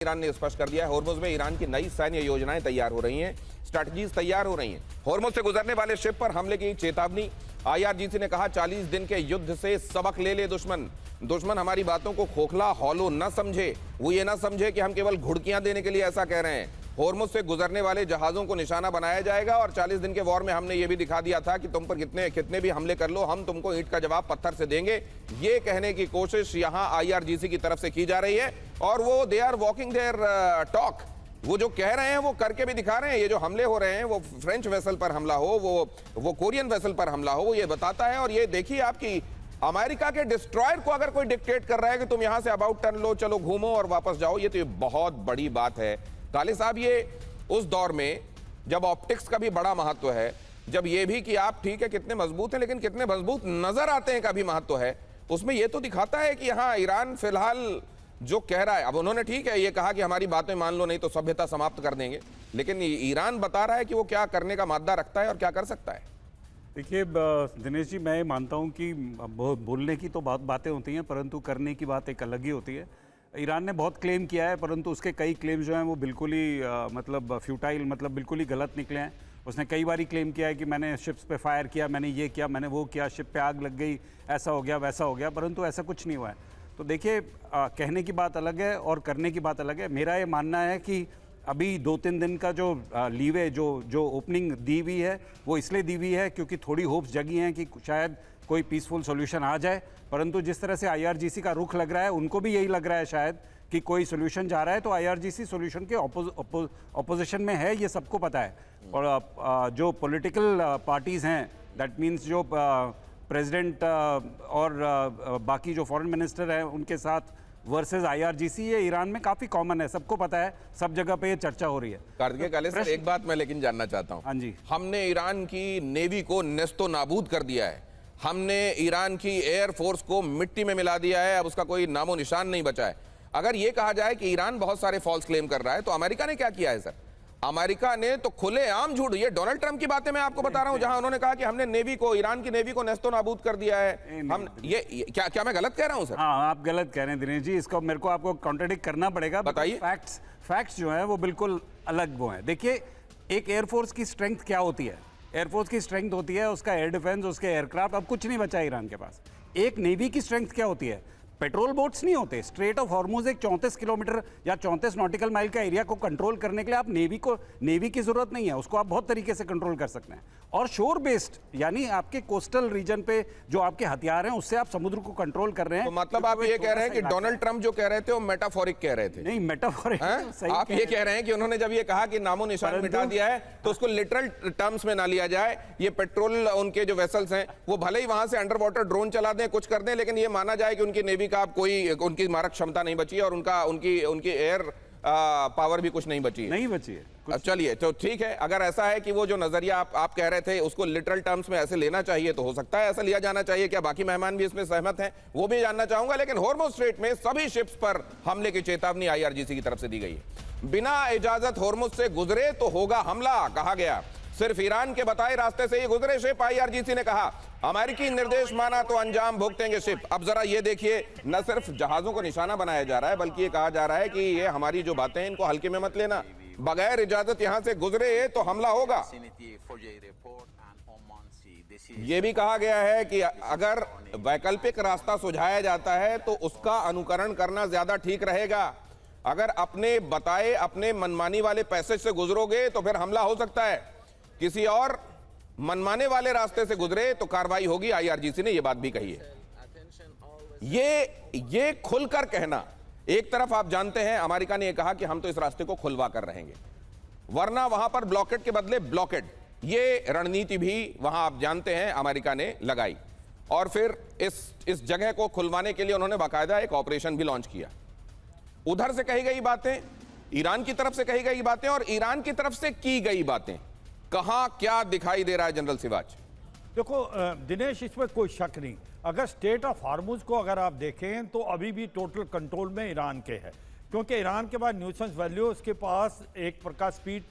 Iran ने स्पष्ट कर दिया है, होर्मुज में ईरान की नई सैन्य योजनाएं तैयार हो रही हैं, स्ट्रैटेजीज तैयार हो रही हैं। होर्मुज से गुजरने वाले शिप पर हमले की चेतावनी। आईआरजीसी ने कहा 40 दिन के युद्ध से सबक ले ले दुश्मन हमारी बातों को खोखला हॉलो न समझे, वो ये ना समझे कि हम केवल घुड़कियां देने के लिए ऐसा कह रहे हैं। होर्मुज से गुजरने वाले जहाजों को निशाना बनाया जाएगा और 40 दिन के वॉर में हमने ये भी दिखा दिया था कि तुम पर कितने भी हमले कर लो, हम तुमको ईंट का जवाब पत्थर से देंगे। ये कहने की कोशिश यहां आईआरजीसी की तरफ से की जा रही है और वो they are walking their talk. वो जो कह रहे हैं वो करके भी दिखा रहे हैं। ये जो हमले हो रहे हैं, वो फ्रेंच वेसल पर हमला हो, वो कोरियन वेसल पर हमला हो, वो ये बताता है। और ये देखिए आपकी अमेरिका के डिस्ट्रॉयर को अगर कोई डिक्टेट कर रहा है कि तुम यहां से अबाउट टर्न लो, चलो घूमो और वापस जाओ, ये तो ये बहुत बड़ी बात है। काले साहब, ये उस दौर में जब ऑप्टिक्स का भी बड़ा महत्व है, जब ये भी कि आप ठीक है कितने मजबूत हैं लेकिन कितने मजबूत नजर आते हैं का भी महत्व है, उसमें ये तो दिखाता है कि हाँ, ईरान फिलहाल जो कह रहा है, अब उन्होंने ठीक है ये कहा कि हमारी बातें मान लो नहीं तो सभ्यता समाप्त कर देंगे, लेकिन ईरान बता रहा है कि वो क्या करने का मादा रखता है और क्या कर सकता है। देखिए दिनेश जी, मैं मानता हूं कि बोलने की तो बहुत बातें होती हैं परंतु करने की बात एक अलग ही होती है। ईरान ने बहुत क्लेम किया है परंतु उसके कई क्लेम जो हैं वो बिल्कुल ही मतलब फ्यूटाइल, मतलब बिल्कुल ही गलत निकले हैं। उसने कई बार क्लेम किया है कि मैंने शिप्स पे फायर किया, मैंने ये किया, मैंने वो किया, शिप पे आग लग गई, ऐसा हो गया वैसा हो गया, परंतु ऐसा कुछ नहीं हुआ है। तो देखिए कहने की बात अलग है और करने की बात अलग है। मेरा ये मानना है कि अभी 2-3 दिन का जो लीवे जो ओपनिंग दी हुई है वो इसलिए दी हुई है क्योंकि थोड़ी होप्स जगी हैं कि शायद कोई पीसफुल सॉल्यूशन आ जाए। परंतु जिस तरह से आईआरजीसी का रुख लग रहा है, उनको भी यही लग रहा है शायद कि कोई सॉल्यूशन जा रहा है, तो आईआरजीसी सॉल्यूशन के ऑपोजिशन में है, ये सबको पता है। और जो पॉलिटिकल पार्टीज़ हैं, दैट मीन्स जो प्रेसिडेंट और बाकी जो फॉरेन मिनिस्टर हैं उनके साथ वर्सेस आईआरजीसी, ये ईरान में काफी कॉमन है, सबको पता है, सब जगह पे ये चर्चा हो रही है। कार्तिकेय काले सर, एक बात मैं लेकिन जानना चाहता हूं। हाँ जी, हमने ईरान की नेवी को नेस्तो नाबूद कर दिया है, हमने ईरान की एयर फोर्स को मिट्टी में मिला दिया है, अब उसका कोई नामो निशान नहीं बचा है। अगर यह कहा जाए कि ईरान बहुत सारे फॉल्स क्लेम कर रहा है, तो अमेरिका ने क्या किया है सर? अमेरिका ने तो खुलेआम झूठ, ये डोनाल्ड ट्रंप की बातें मैं आपको बता रहा हूं, जहां उन्होंने कहा कि हमने नेवी को, ईरान की नेवी को नेस्तो नाबूद कर दिया है। हम ये क्या मैं गलत कह रहा हूं सर? हाँ, आप गलत कह रहे हैं दिनेश जी, इसको मेरे को आपको कॉन्ट्रडिक्ट करना पड़ेगा। बताइए। फैक्ट्स जो है वो बिल्कुल अलग वो है। देखिए, एक एयरफोर्स की स्ट्रेंथ क्या होती है? एयरफोर्स की स्ट्रेंथ होती है उसका एयर डिफेंस, उसके एयरक्राफ्ट, अब कुछ नहीं बचा है ईरान के पास। एक नेवी की स्ट्रेंथ क्या होती है? पेट्रोल बोट्स नहीं होते। स्ट्रेट ऑफ हॉर्मुज एक 34 किलोमीटर या 34 नॉटिकल माइल का एरिया को कंट्रोल करने के लिए आप नेवी की जरूरत नहीं है, उसको आप बहुत तरीके से कंट्रोल कर सकते हैं। और शोर बेस्ड, यानी आपके कोस्टल रीजन पे जो आपके हथियार हैं उससे आप समुद्र को कंट्रोल कर रहे हैं। तो मतलब आप ये कह रहे हैं कि डोनाल्ड ट्रंप जो कह रहे थे वो मेटाफोरिक कह रहे थे? नहीं, मेटाफोरिक आप ये कह रहे हैं कि उन्होंने जब ये कहा कि नामो निशान मिटा दिया है तो उसको लिटरल टर्म्स में ना लिया जाए। ये पेट्रोल, उनके जो वेसल्स हैं वो भले ही वहां से अंडर वाटर ड्रोन चला दें, कुछ कर दें, लेकिन ये माना जाए कि उनकी नेवी का कोई, उनकी मारक क्षमता नहीं बची है और उनकी एयर पावर भी कुछ नहीं बची है। चलिए, तो ठीक है, अगर ऐसा है कि वो जो नजरिया आप कह रहे थे उसको लिटरल टर्म्स में ऐसे लेना चाहिए तो हो सकता है ऐसा लिया जाना चाहिए। क्या बाकी मेहमान भी इसमें सहमत हैं? वो भी जानना चाहूंगा। लेकिन हॉर्मुज स्ट्रेट में सभी शिप्स पर हमले की चेतावनी आईआरजीसी की तरफ से दी गई है। बिना इजाजत हॉर्मुज से गुजरे तो होगा हमला, कहा गया। सिर्फ ईरान के बताए रास्ते से ही गुजरे शिप, आईआरजीसी ने कहा। अमेरिकी निर्देश माना तो अंजाम भुगतेंगे शिप। अब जरा ये देखिए, न सिर्फ जहाजों को निशाना बनाया जा रहा है बल्कि ये कहा जा रहा है कि ये हमारी जो बातें हैं इनको हल्के में मत लेना, बगैर इजाजत यहां से गुजरे तो हमला होगा। ये भी कहा गया है कि अगर वैकल्पिक रास्ता सुझाया जाता है तो उसका अनुकरण करना ज्यादा ठीक रहेगा। अगर अपने बताए, अपने मनमानी वाले पैसेज से गुजरोगे तो फिर हमला हो सकता है, किसी और मनमाने वाले रास्ते से गुजरे तो कार्रवाई होगी। आईआरजीसी ने यह बात भी कही है। ये खुलकर कहना, एक तरफ आप जानते हैं अमेरिका ने यह कहा कि हम तो इस रास्ते को खुलवा कर रहेंगे, वरना वहां पर ब्लॉकेड के बदले ब्लॉकेड, ये रणनीति भी वहां आप जानते हैं अमेरिका ने लगाई। और फिर इस जगह को खुलवाने के लिए उन्होंने बाकायदा एक ऑपरेशन भी लॉन्च किया। उधर से कही गई बातें, ईरान की तरफ से कही गई बातें और ईरान की तरफ से की गई बातें, कहां क्या दिखाई दे रहा है जनरल सिवाच? देखो दिनेश, इसमें कोई शक नहीं, अगर स्टेट ऑफ हॉर्मुज को अगर आप देखें तो अभी भी टोटल कंट्रोल में ईरान के है, क्योंकि ईरान के पास न्यूसेंस वैल्यू, उसके पास एक प्रकार स्पीड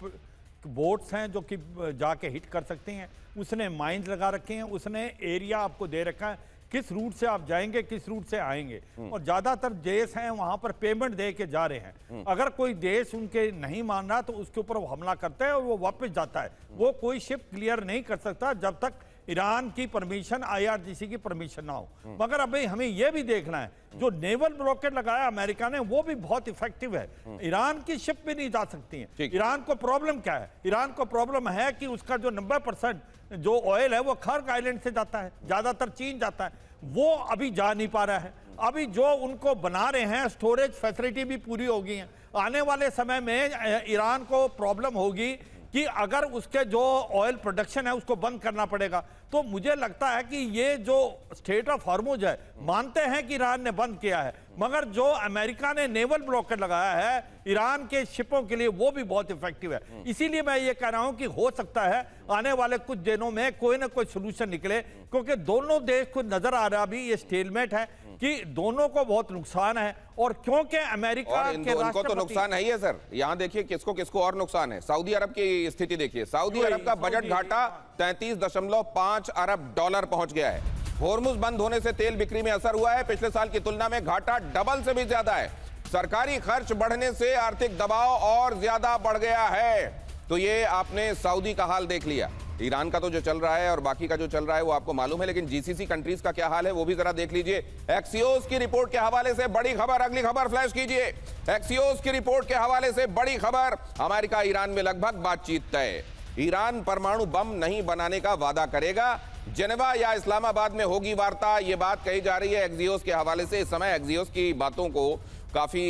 बोट्स हैं जो कि जाके हिट कर सकती हैं, उसने माइंस लगा रखे हैं, उसने एरिया आपको दे रखा है किस रूट से आप जाएंगे, किस रूट से आएंगे। और ज्यादातर देश हैं वहां पर पेमेंट दे के जा रहे हैं। अगर कोई देश उनके नहीं मान रहा तो उसके ऊपर वो हमला करता है और वो वापस जाता है। वो कोई शिप क्लियर नहीं कर सकता जब तक ईरान की परमिशन, IRGC की परमिशन ना हो। मगर अभी हमें यह भी देखना है, जो नेवल ब्लॉकेट लगाया अमेरिका ने वो भी बहुत इफेक्टिव है। ईरान की शिप भी नहीं जा सकती है। ईरान को प्रॉब्लम क्या है? ईरान को प्रॉब्लम है कि उसका जो 90% जो ऑयल है वो खर्ग आइलैंड से जाता है, ज्यादातर चीन जाता है, वो अभी जा नहीं पा रहा है। अभी जो उनको बना रहे हैं स्टोरेज फैसिलिटी भी पूरी हो गई है। आने वाले समय में ईरान को प्रॉब्लम होगी कि अगर उसके जो ऑयल प्रोडक्शन है उसको बंद करना पड़ेगा। तो मुझे लगता है कि ये जो स्ट्रेट ऑफ हॉर्मुज है, मानते हैं कि ईरान ने बंद किया है, मगर जो अमेरिका ने नेवल ब्लॉकेट लगाया है ईरान के शिपों के लिए वो भी बहुत इफेक्टिव है। इसीलिए मैं ये कह रहा हूं कि हो सकता है आने वाले कुछ दिनों में कोई ना कोई सोल्यूशन निकले, क्योंकि दोनों देश को नजर आ रहा भी ये स्टेलमेट है कि दोनों को बहुत नुकसान है। और क्योंकि अमेरिका और के इनको तो नुकसान है ही है सर। यहाँ देखिए किसको किसको और नुकसान है। सऊदी अरब की स्थिति देखिए, सऊदी अरब का बजट घाटा 33.5 अरब डॉलर पहुंच गया है। होर्मुज बंद होने से तेल बिक्री में असर हुआ है, पिछले साल की तुलना में घाटा डबल से भी ज्यादा है। सरकारी खर्च बढ़ने से आर्थिक दबाव और ज्यादा बढ़ गया है। तो ये आपने सऊदी का हाल देख लिया। ईरान का तो जो चल रहा है और बाकी का जो चल रहा है वो आपको मालूम है, लेकिन जीसीसी कंट्रीज का क्या हाल है वो भी जरा देख लीजिए। एक्सियोस की रिपोर्ट के हवाले से बड़ी खबर, अगली खबर फ्लैश कीजिए। एक्सियोस की रिपोर्ट के हवाले से बड़ी खबर, अमेरिका ईरान में लगभग बातचीत तय। ईरान परमाणु बम नहीं बनाने का वादा करेगा, जेनेवा या इस्लामाबाद में होगी वार्ता, ये बात कही जा रही है एक्सियोस के हवाले से। इस समय एक्सियोस की बातों को काफी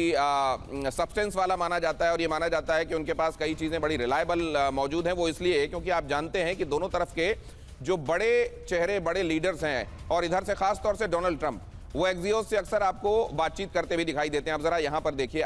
सब्सटेंस वाला माना जाता है और ये माना जाता है कि उनके पास कई चीजें बड़ी रिलायबल मौजूद हैं। वो इसलिए क्योंकि आप जानते हैं कि दोनों तरफ के जो बड़े चेहरे, बड़े लीडर्स हैं, और इधर से खास तौर से डोनाल्ड ट्रंप, वो एक्सियोस से अक्सर आपको बातचीत करते हुए दिखाई देते हैं। आप जरा यहां पर देखिए।